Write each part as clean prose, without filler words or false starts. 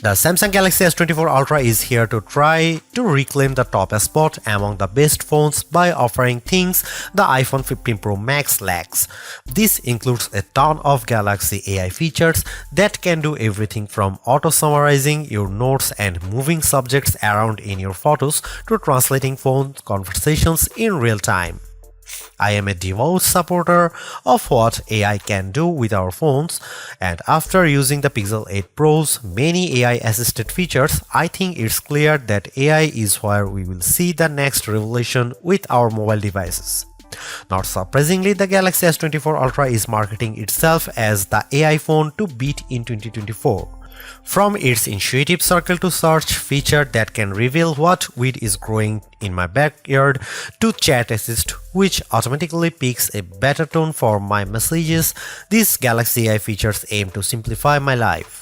The Samsung Galaxy S24 Ultra is here to try to reclaim the top spot among the best phones by offering things the iPhone 15 Pro Max lacks. This includes a ton of Galaxy AI features that can do everything from auto-summarizing your notes and moving subjects around in your photos to translating phone conversations in real time. I am a devout supporter of what AI can do with our phones, and after using the Pixel 8 Pro's many AI-assisted features, I think it's clear that AI is where we will see the next revolution with our mobile devices. Not surprisingly, the Galaxy S24 Ultra is marketing itself as the AI phone to beat in 2024. From its intuitive circle to search feature that can reveal what weed is growing in my backyard to chat assist which automatically picks a better tone for my messages, these Galaxy AI features aim to simplify my life.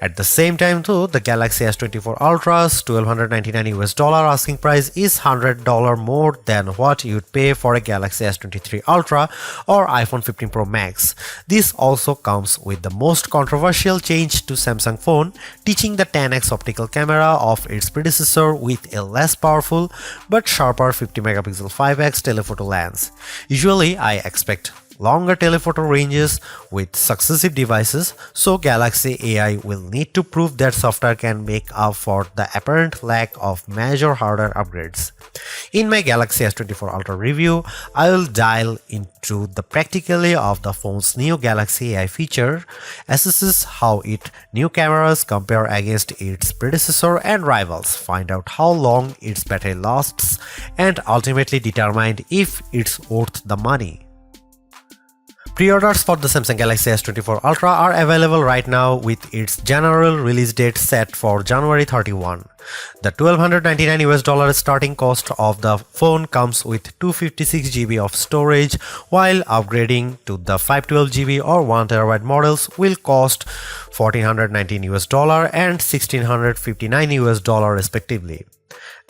At the same time though, the Galaxy S24 Ultra's $1,299 asking price is $100 more than what you'd pay for a Galaxy S23 Ultra or iPhone 15 Pro Max. This also comes with the most controversial change to Samsung phone, teaching the 10x optical camera of its predecessor with a less powerful but sharper 50 megapixel 5x telephoto lens. Usually I expect longer telephoto ranges with successive devices, so Galaxy AI will need to prove that software can make up for the apparent lack of major hardware upgrades. In my Galaxy S24 Ultra review, I will dial into the practicality of the phone's new Galaxy AI feature, assesses how its new cameras compare against its predecessor and rivals, find out how long its battery lasts, and ultimately determine if it's worth the money. Pre-orders for the Samsung Galaxy S24 Ultra are available right now with its general release date set for January 31. The $1,299 starting cost of the phone comes with 256GB of storage, while upgrading to the 512GB or 1TB models will cost $1,419 and $1,659 respectively.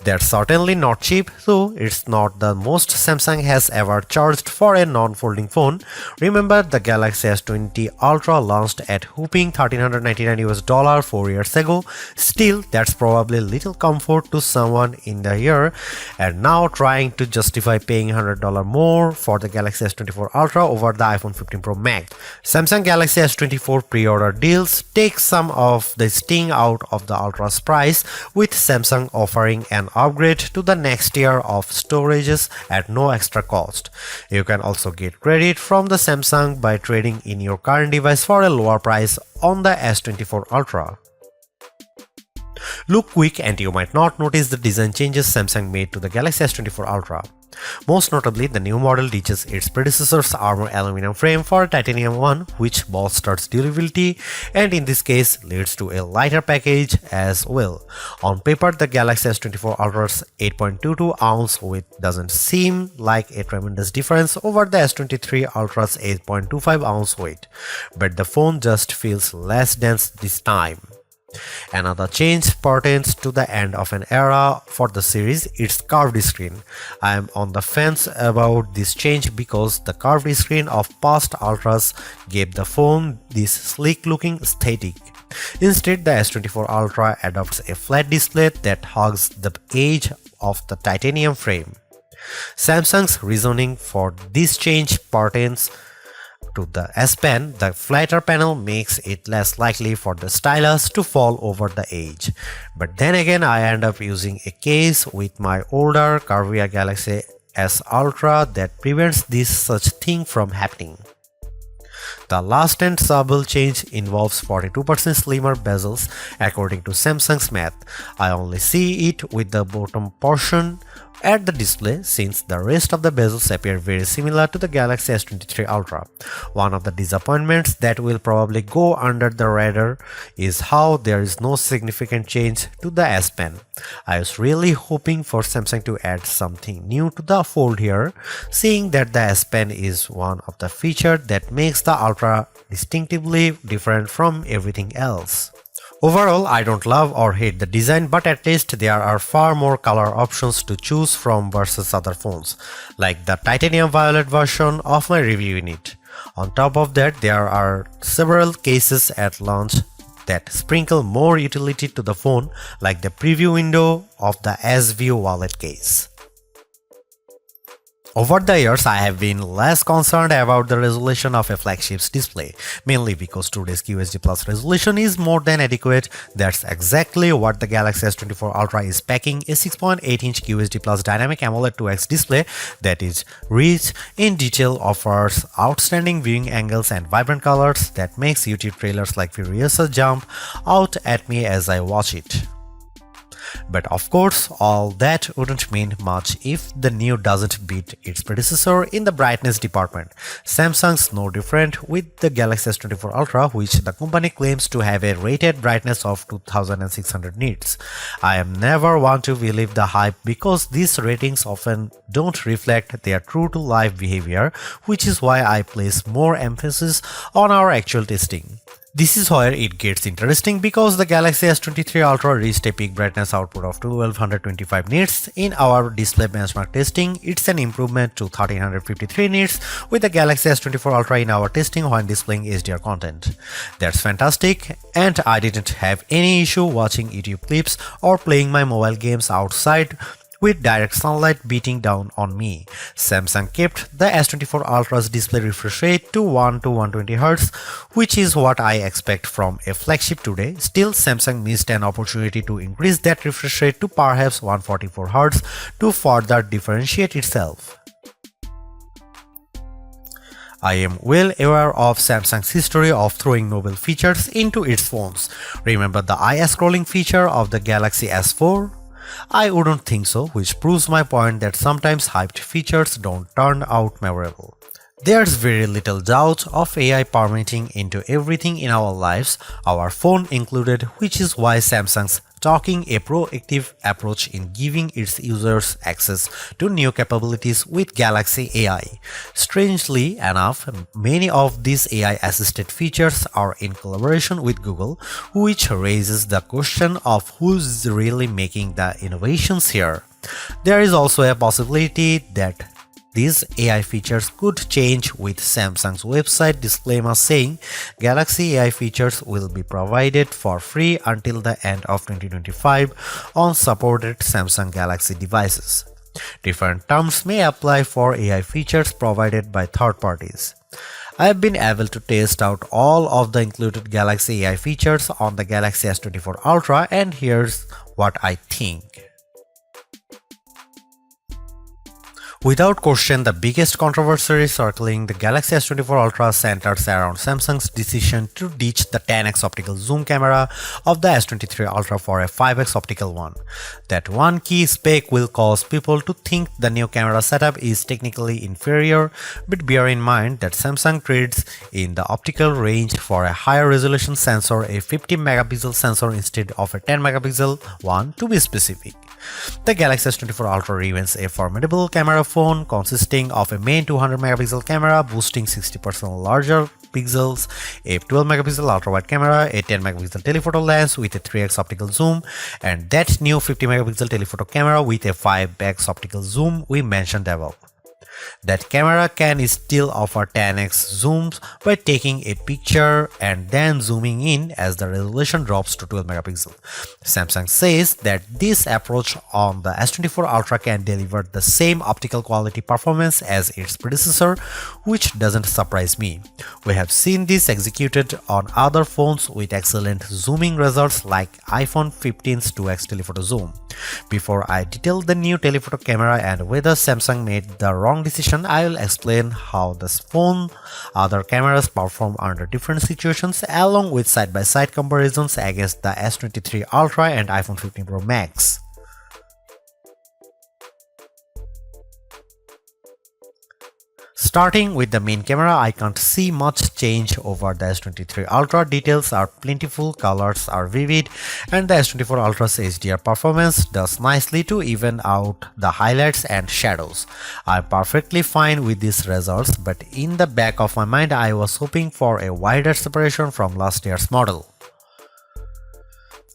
They're certainly not cheap, though it's not the most Samsung has ever charged for a non-folding phone. Remember, the Galaxy S20 Ultra launched at whopping $1,399 4 years ago. Still, that's probably little comfort to someone in the year, and now trying to justify paying $100 more for the Galaxy S24 Ultra over the iPhone 15 Pro Max. Samsung Galaxy S24 pre-order deals take some of the sting out of the Ultra's price, with Samsung offering an upgrade to the next tier of storages at no extra cost. You can also get credit from the Samsung by trading in your current device for a lower price on the S24 Ultra. Look quick and you might not notice the design changes Samsung made to the Galaxy S24 Ultra. Most notably, the new model ditches its predecessor's armor aluminum frame for a titanium one, which bolsters durability and in this case leads to a lighter package as well. On paper, the Galaxy S24 Ultra's 8.22-ounce weight doesn't seem like a tremendous difference over the S23 Ultra's 8.25-ounce weight, but the phone just feels less dense this time. Another change pertains to the end of an era for the series, its curved screen. I am on the fence about this change because the curved screen of past Ultras gave the phone this sleek looking aesthetic. Instead, the S24 Ultra adopts a flat display that hugs the edge of the titanium frame. Samsung's reasoning for this change pertains to the S Pen. The flatter panel makes it less likely for the stylus to fall over the edge. But then again, I end up using a case with my older curvier Galaxy S Ultra that prevents this such thing from happening. The last and subtle change involves 42% slimmer bezels according to Samsung's math. I only see it with the bottom portion at the display, since the rest of the bezels appear very similar to the Galaxy S23 Ultra. One of the disappointments that will probably go under the radar is how there is no significant change to the S Pen. I was really hoping for Samsung to add something new to the fold here, seeing that the S Pen is one of the features that makes the Ultra distinctively different from everything else. Overall, I don't love or hate the design, but at least there are far more color options to choose from versus other phones, like the titanium violet version of my review unit. On top of that, there are several cases at launch that sprinkle more utility to the phone, like the preview window of the S View wallet case. Over the years, I have been less concerned about the resolution of a flagship's display, mainly because today's QHD Plus resolution is more than adequate. That's exactly what the Galaxy S24 Ultra is packing, a 6.8-inch QHD Plus dynamic AMOLED 2X display that is rich in detail, offers outstanding viewing angles and vibrant colors that makes YouTube trailers like Furiosa jump out at me as I watch it. But of course, all that wouldn't mean much if the new doesn't beat its predecessor in the brightness department. Samsung's no different with the Galaxy S24 Ultra, which the company claims to have a rated brightness of 2600 nits. I am never one to believe the hype because these ratings often don't reflect their true-to-life behavior, which is why I place more emphasis on our actual testing. This is where it gets interesting because the Galaxy S23 Ultra reached a peak brightness output of 1225 nits. In our display benchmark testing, it's an improvement to 1353 nits with the Galaxy S24 Ultra in our testing when displaying HDR content. That's fantastic, and I didn't have any issue watching YouTube clips or playing my mobile games outside with direct sunlight beating down on me. Samsung kept the S24 Ultra's display refresh rate to 1 to 120 Hz, which is what I expect from a flagship today. Still, Samsung missed an opportunity to increase that refresh rate to perhaps 144 Hz to further differentiate itself. I am well aware of Samsung's history of throwing novel features into its phones. Remember the eye scrolling feature of the Galaxy S4? I wouldn't think so, which proves my point that sometimes hyped features don't turn out memorable. There's very little doubt of AI permeating into everything in our lives, our phone included, which is why Samsung's taking a proactive approach in giving its users access to new capabilities with Galaxy AI. Strangely enough, many of these AI-assisted features are in collaboration with Google, which raises the question of who's really making the innovations here. There is also a possibility that these AI features could change with Samsung's website disclaimer saying Galaxy AI features will be provided for free until the end of 2025 on supported Samsung Galaxy devices. Different terms may apply for AI features provided by third parties. I have been able to test out all of the included Galaxy AI features on the Galaxy S24 Ultra, and here's what I think. Without question, the biggest controversy circling the Galaxy S24 Ultra centers around Samsung's decision to ditch the 10x optical zoom camera of the S23 Ultra for a 5x optical one. That one key spec will cause people to think the new camera setup is technically inferior, but bear in mind that Samsung trades in the optical range for a higher resolution sensor, a 50 megapixel sensor instead of a 10 megapixel one to be specific. The Galaxy S24 Ultra remains a formidable camera phone consisting of a main 200 megapixel camera boasting 60% larger pixels, a 12 megapixel ultra-wide camera, a 10 megapixel telephoto lens with a 3x optical zoom, and that new 50 megapixel telephoto camera with a 5x optical zoom we mentioned above. That camera can still offer 10x zooms by taking a picture and then zooming in as the resolution drops to 12 megapixel. Samsung says that this approach on the S24 Ultra can deliver the same optical quality performance as its predecessor, which doesn't surprise me. We have seen this executed on other phones with excellent zooming results like iPhone 15's 2x telephoto zoom. Before I detail the new telephoto camera and whether Samsung made the wrong decision, I will explain how this phone other cameras perform under different situations along with side-by-side comparisons against the S23 Ultra and iPhone 15 Pro Max. Starting with the main camera, I can't see much change over the S23 Ultra. Details are plentiful, colors are vivid, and the S24 Ultra's HDR performance does nicely to even out the highlights and shadows. I'm perfectly fine with these results, but in the back of my mind I was hoping for a wider separation from last year's model.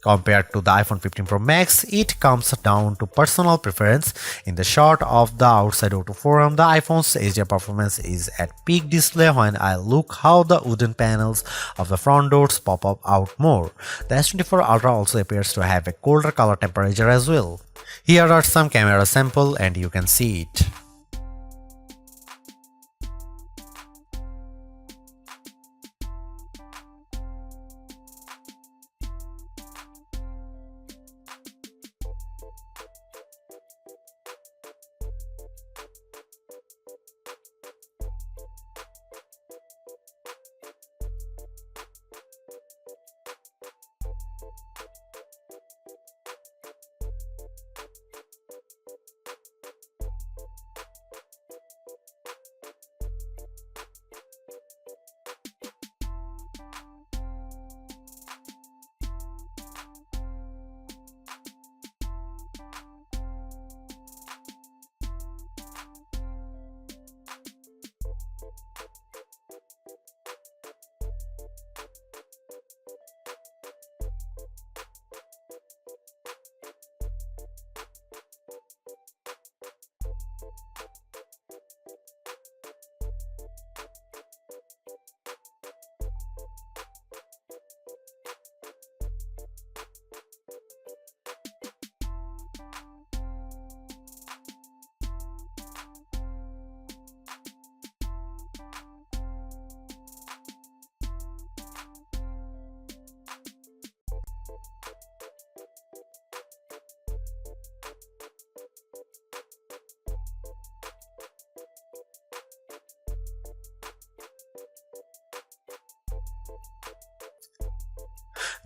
Compared to the iPhone 15 Pro Max, it comes down to personal preference. In the short of the Outside O2 forum, the iPhone's HDR performance is at peak display when I look how the wooden panels of the front doors pop up out more. The S24 Ultra also appears to have a colder color temperature as well. Here are some camera samples and you can see it.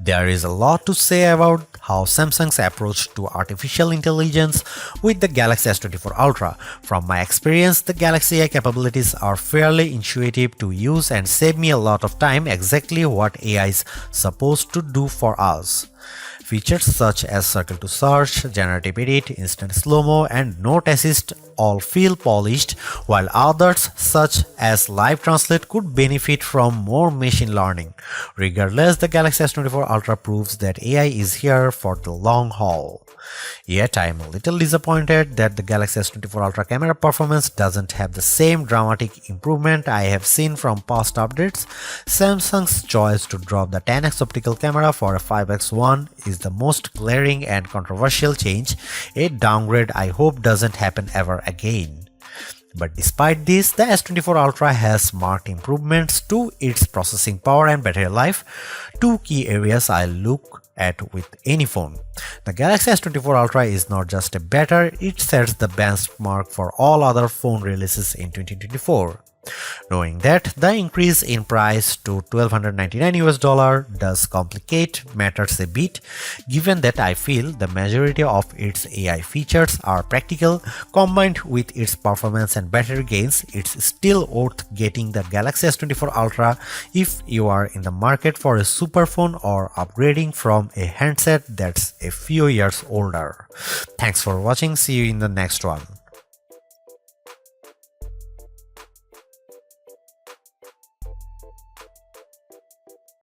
There is a lot to say about how Samsung's approach to artificial intelligence with the Galaxy S24 Ultra. From my experience, the Galaxy AI capabilities are fairly intuitive to use and save me a lot of time, exactly what AI is supposed to do for us. Features such as circle to search, generative edit, instant slow-mo, and note assist all feel polished, while others such as live translate could benefit from more machine learning. Regardless, the Galaxy S24 Ultra proves that AI is here for the long haul. Yet I am a little disappointed that the Galaxy S24 Ultra camera performance doesn't have the same dramatic improvement I have seen from past updates. Samsung's choice to drop the 10x optical camera for a 5x one is the most glaring and controversial change, a downgrade I hope doesn't happen ever again. But despite this, the S24 Ultra has marked improvements to its processing power and battery life, two key areas I look at with any phone. The Galaxy S24 Ultra is not just a better, it sets the benchmark for all other phone releases in 2024. Knowing that the increase in price to $1,299 does complicate matters a bit, given that I feel the majority of its AI features are practical, combined with its performance and battery gains, it's still worth getting the Galaxy S24 Ultra if you are in the market for a super phone or upgrading from a handset that's a few years older. Thanks for watching, see you in the next one.